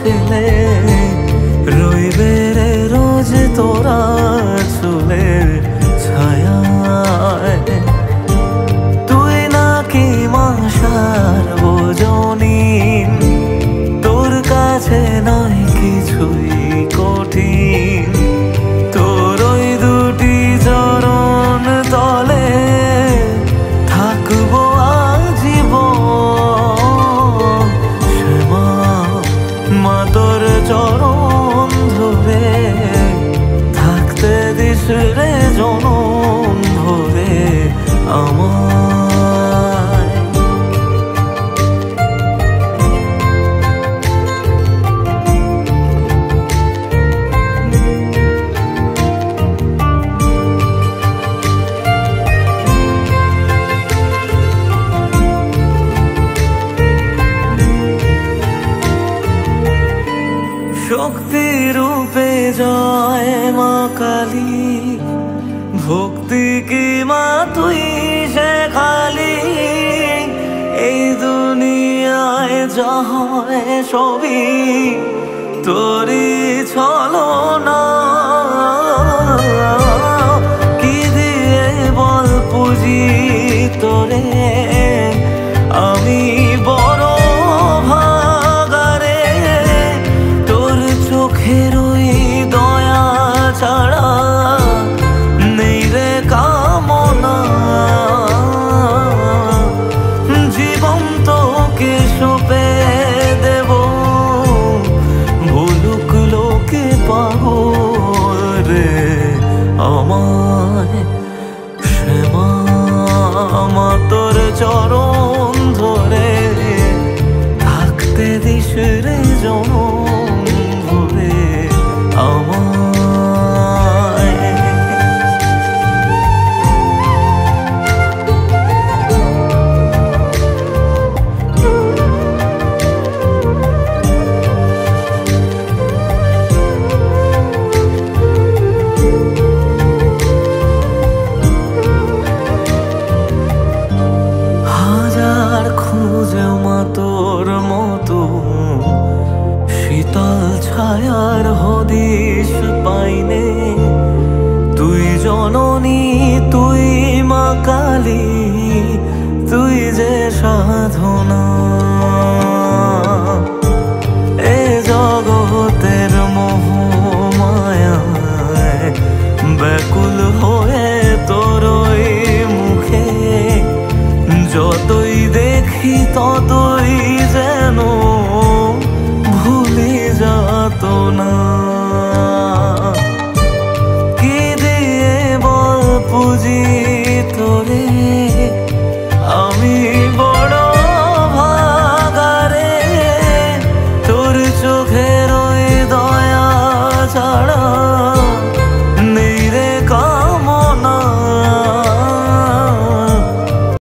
ছেলে রইবে রে রোজ তোরা চুলের ছায়ায়। তুই নাকি মাসার বোঝনিন, তোর কাছে নয় কিছুই কঠিন। তোর ওই দুটি চরণ তলে থাকবো আজীবন। শ্যামা মা তোর চরণ ধরে থাকতে দিস রে জনম ভরে আমায়। শক্তি রূপে জয় মা কালী, ভক্তি কি মা তুই শেখালি। এই দুনিয়ায় যা হয় সবই তোরই ছলনা। কি দিয়ে বল পুজি তোরে আমি বড় ভাগারে। তোর চোখের ওই দয়া ছাড়া নেই রে কামনা। জীবন তোকে সঁপে দেব, বলুক লোকে পাগল রে আমায়। শ্যামা মা তোর চরণ ধরে থাকতে দিস রে জনম ভরে আমায়। হাজার খুঁজে মা তোর মতো শীতল ছায়ার হদিশ পাইনে। তুই জননী তুই মা কালী, তুই যে সাধনা।